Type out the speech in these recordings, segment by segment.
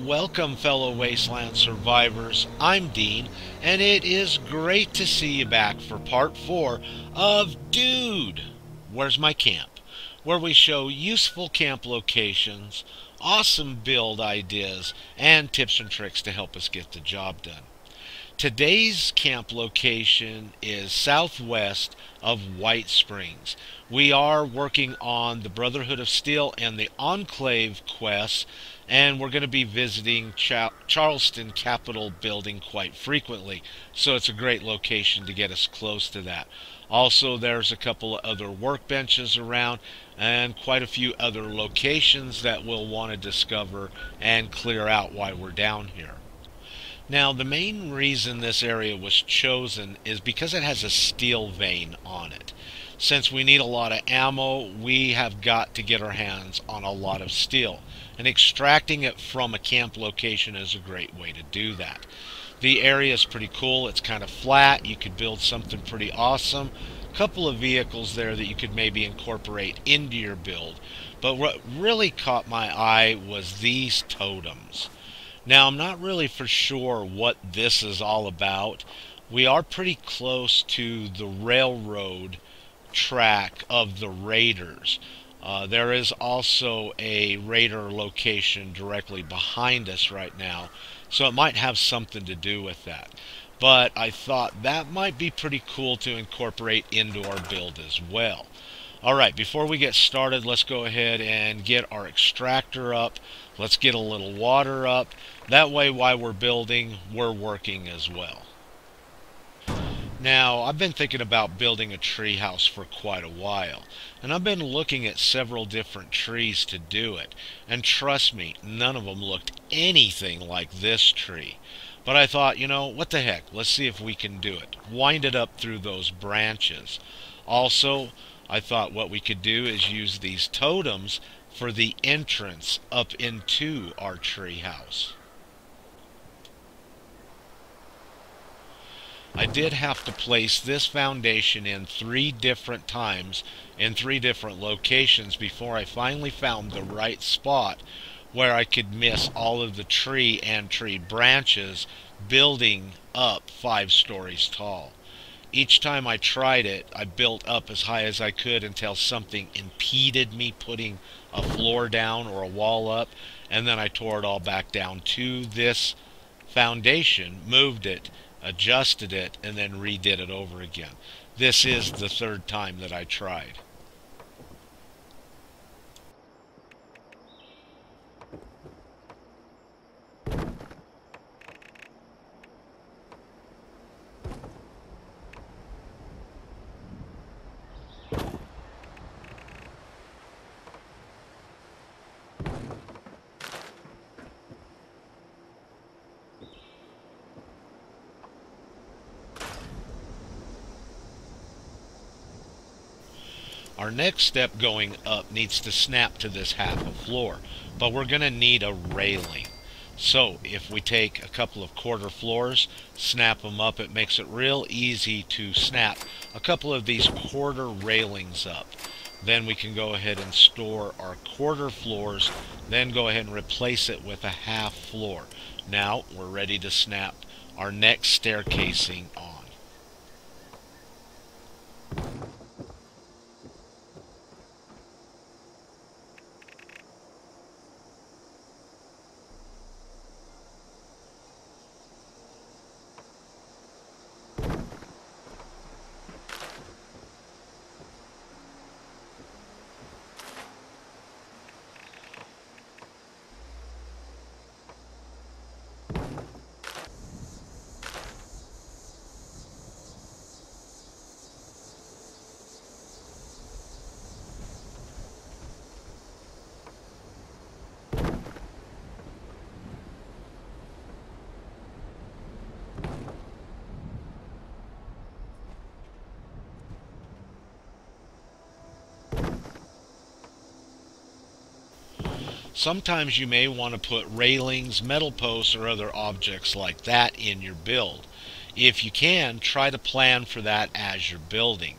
Welcome, fellow Wasteland survivors. I'm Dean, and it is great to see you back for part 4 of Dude, Where's My Camp? Where we show useful camp locations, awesome build ideas, and tips and tricks to help us get the job done. Today's camp location is southwest of White Springs. We are working on the Brotherhood of Steel and the Enclave quests, and we're going to be visiting Charleston Capitol Building quite frequently, so it's a great location to get us close to that. Also, there's a couple of other workbenches around and quite a few other locations that we'll want to discover and clear out while we're down here. Now, the main reason this area was chosen is because it has a steel vein on it. Since we need a lot of ammo, we have got to get our hands on a lot of steel. And extracting it from a camp location is a great way to do that. The area is pretty cool. It's kind of flat. You could build something pretty awesome. A couple of vehicles there that you could maybe incorporate into your build. But what really caught my eye was these totems. Now, I'm not really for sure what this is all about. We are pretty close to the railroad track of the Raiders. There is also a Raider location directly behind us right now, so it might have something to do with that. But I thought that might be pretty cool to incorporate into our build as well. Alright, before we get started, let's go ahead and get our extractor up. Let's get a little water up. That way, while we're building, we're working as well. Now, I've been thinking about building a tree house for quite a while, and I've been looking at several different trees to do it, and trust me, none of them looked anything like this tree. But I thought, you know, what the heck, let's see if we can do it. Wind it up through those branches. Also, I thought what we could do is use these totems for the entrance up into our tree house. I did have to place this foundation in 3 different times in 3 different locations before I finally found the right spot where I could miss all of the tree and tree branches building up 5 stories tall. Each time I tried it, I built up as high as I could until something impeded me putting a floor down or a wall up, and then I tore it all back down to this foundation, moved it, adjusted it, and then redid it over again. This is the 3rd time that I tried. Our next step going up needs to snap to this half a floor, but we're going to need a railing. So if we take a couple of quarter floors, snap them up, it makes it real easy to snap a couple of these quarter railings up. Then we can go ahead and store our quarter floors, then go ahead and replace it with a half floor. Now we're ready to snap our next staircasing on. Sometimes you may want to put railings, metal posts, or other objects like that in your build. If you can, try to plan for that as you're building.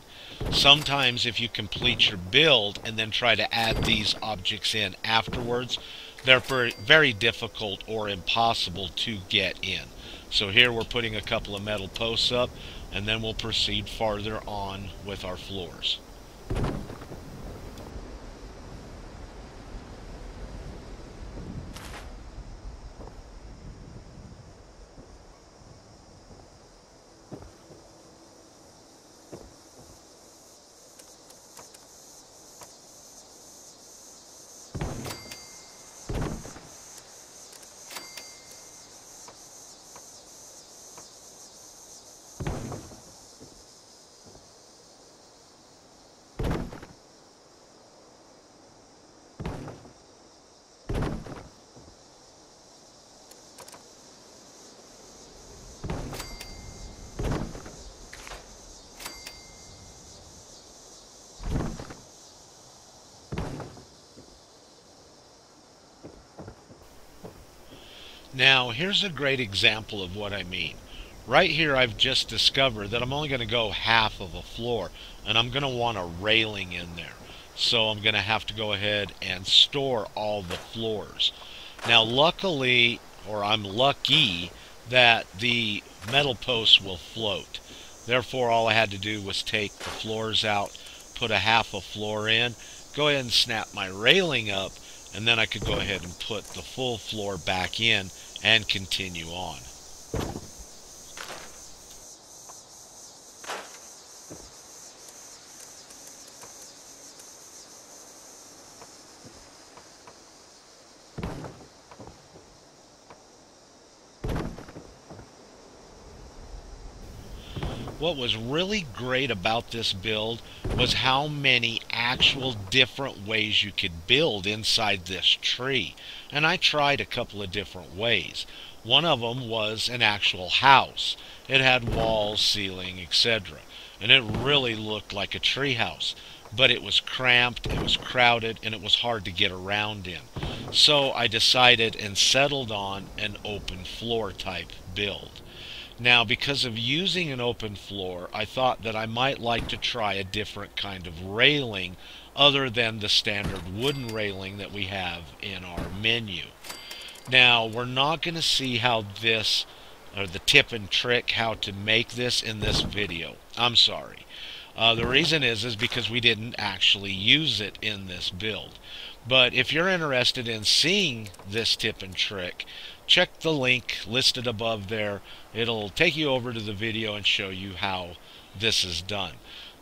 Sometimes if you complete your build and then try to add these objects in afterwards, they're very difficult or impossible to get in. So here we're putting a couple of metal posts up, and then we'll proceed farther on with our floors. Now, here's a great example of what I mean. Right here, I've just discovered that I'm only going to go half of a floor, and I'm going to want a railing in there. So I'm going to have to go ahead and store all the floors. Now, luckily, or I'm lucky, that the metal posts will float. Therefore, all I had to do was take the floors out, put a half a floor in, go ahead and snap my railing up, and then I could go ahead and put the full floor back in and continue on. What was really great about this build was how many actual different ways you could build inside this tree. And I tried a couple of different ways. One of them was an actual house. It had walls, ceiling, etc. And it really looked like a tree house. But it was cramped, it was crowded, and it was hard to get around in. So I decided and settled on an open floor type build. Now, because of using an open floor, I thought that I might like to try a different kind of railing other than the standard wooden railing that we have in our menu. Now, we're not going to see how this, or the tip and trick how to make this in this video. I'm sorry. The reason is because we didn't actually use it in this build. But if you're interested in seeing this tip and trick, check the link listed above there. It'll take you over to the video and show you how this is done.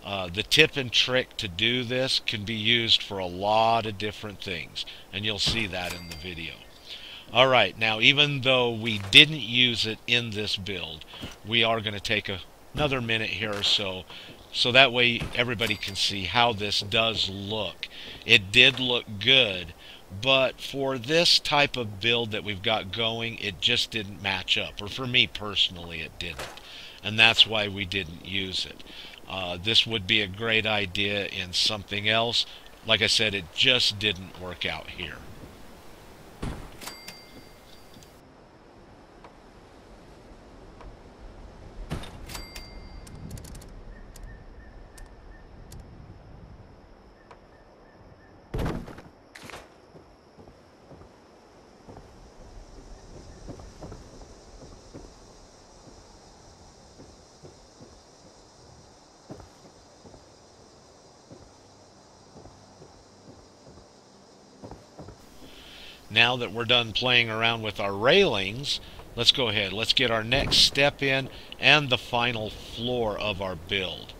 The tip and trick to do this can be used for a lot of different things, and you'll see that in the video. Alright, now even though we didn't use it in this build, we are going to take another minute here or so that way everybody can see how this does look. It did look good, but for this type of build that we've got going, it just didn't match up. Or for me personally, it didn't. And that's why we didn't use it. This would be a great idea in something else. Like I said, it just didn't work out here. Now that we're done playing around with our railings, let's go ahead. Let's get our next step in and the final floor of our build.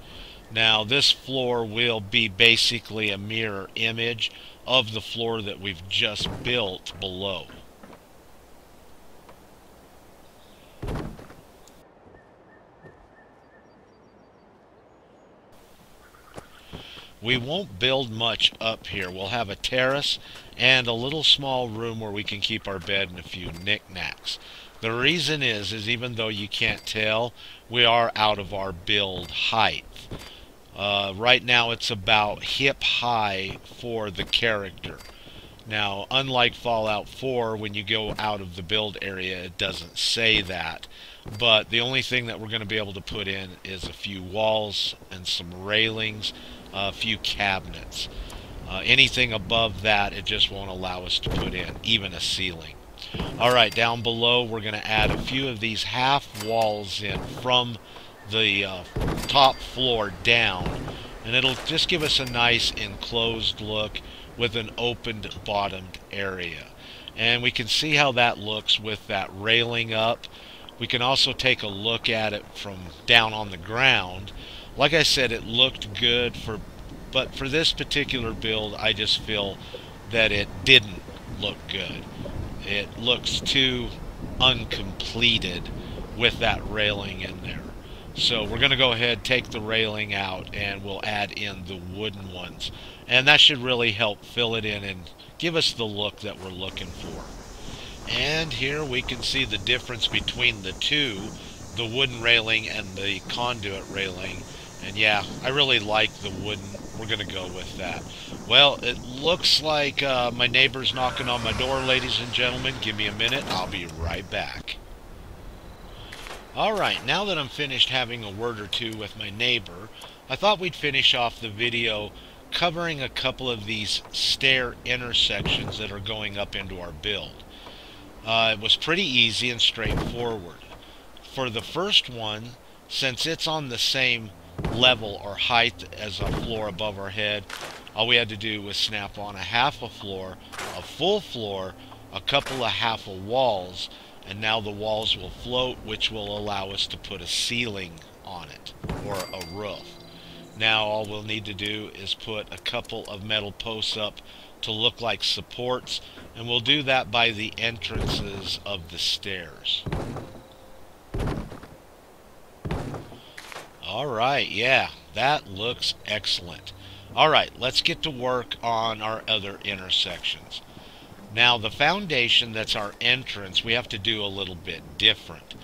Now this floor will be basically a mirror image of the floor that we've just built below. We won't build much up here. We'll have a terrace and a little small room where we can keep our bed and a few knickknacks. The reason is even though you can't tell, we are out of our build height. Right now it's about hip high for the character. Now, unlike Fallout 4, when you go out of the build area, it doesn't say that. But the only thing that we're going to be able to put in is a few walls and some railings, a few cabinets. Anything above that, it just won't allow us to put in, even a ceiling. Alright, down below, we're going to add a few of these half walls in from the top floor down. And it'll just give us a nice enclosed look with an opened bottomed area. And we can see how that looks with that railing up. We can also take a look at it from down on the ground. Like I said, it looked good, but for this particular build, I just feel that it didn't look good. It looks too uncompleted with that railing in there. So we're going to go ahead, take the railing out, and we'll add in the wooden ones. And that should really help fill it in and give us the look that we're looking for. And here we can see the difference between the two, the wooden railing and the conduit railing. And yeah, I really like the wooden. We're going to go with that. Well, it looks like my neighbor's knocking on my door, ladies and gentlemen. Give me a minute. I'll be right back. Alright, now that I'm finished having a word or two with my neighbor, I thought we'd finish off the video covering a couple of these stair intersections that are going up into our build. It was pretty easy and straightforward. For the first one, since it's on the same level or height as a floor above our head, all we had to do was snap on a half a floor, a full floor, a couple of half a walls, and now the walls will float, which will allow us to put a ceiling on it, or a roof. Now all we'll need to do is put a couple of metal posts up to look like supports, and we'll do that by the entrances of the stairs. Alright, yeah, that looks excellent. Alright, let's get to work on our other intersections. Now the foundation that's our entrance, we have to do a little bit different.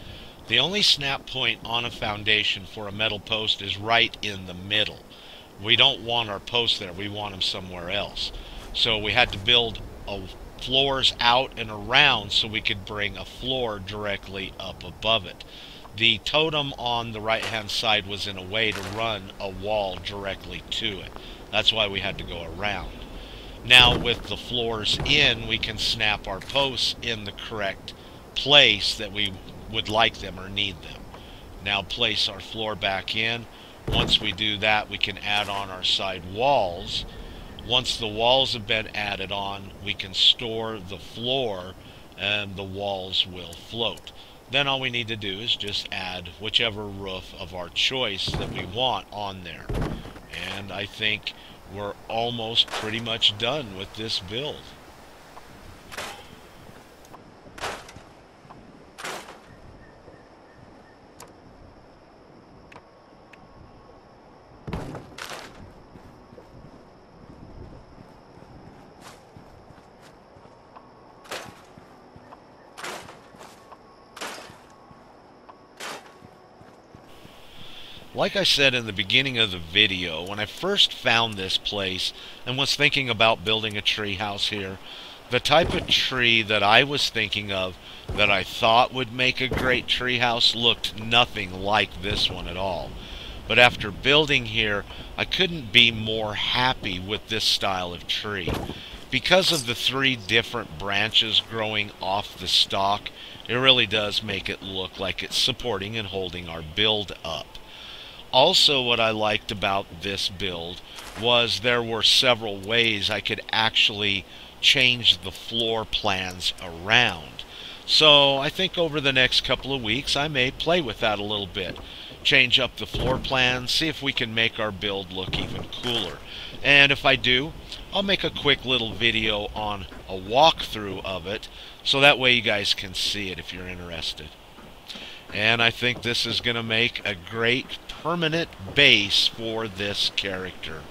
The only snap point on a foundation for a metal post is right in the middle. We don't want our posts there, we want them somewhere else. So we had to build floors out and around so we could bring a floor directly up above it. The totem on the right hand side was in a way to run a wall directly to it. That's why we had to go around. Now with the floors in, we can snap our posts in the correct place that we would like them or need them. Now place our floor back in. Once we do that, we can add on our side walls. Once the walls have been added on, we can store the floor and the walls will float. Then all we need to do is just add whichever roof of our choice that we want on there. And I think we're almost pretty much done with this build. Like I said in the beginning of the video, when I first found this place and was thinking about building a tree house here, the type of tree that I was thinking of that I thought would make a great tree house looked nothing like this one at all. But after building here, I couldn't be more happy with this style of tree. Because of the 3 different branches growing off the stalk, it really does make it look like it's supporting and holding our build up. Also, what I liked about this build was there were several ways I could actually change the floor plans around. So I think over the next couple of weeks I may play with that a little bit. Change up the floor plans, see if we can make our build look even cooler. And if I do, I'll make a quick little video on a walkthrough of it, so that way you guys can see it if you're interested. And I think this is going to make a great permanent base for this character.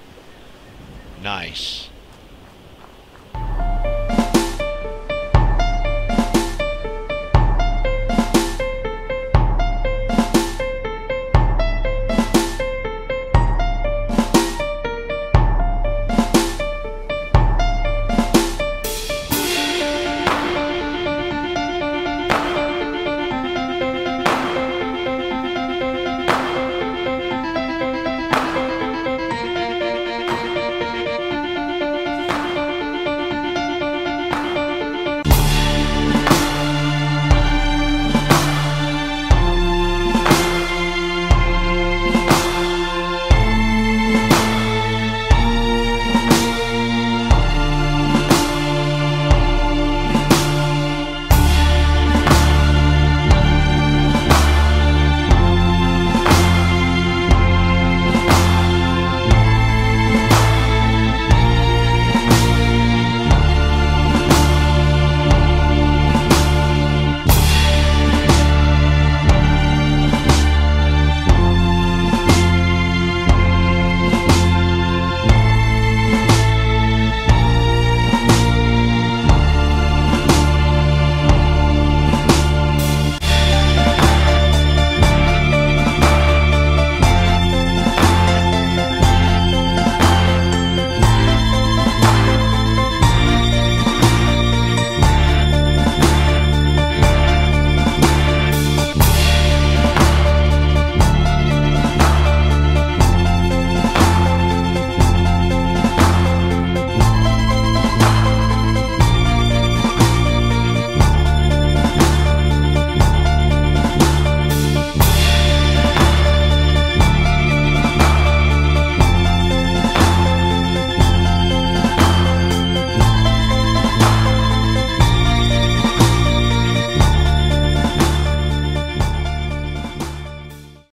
Nice.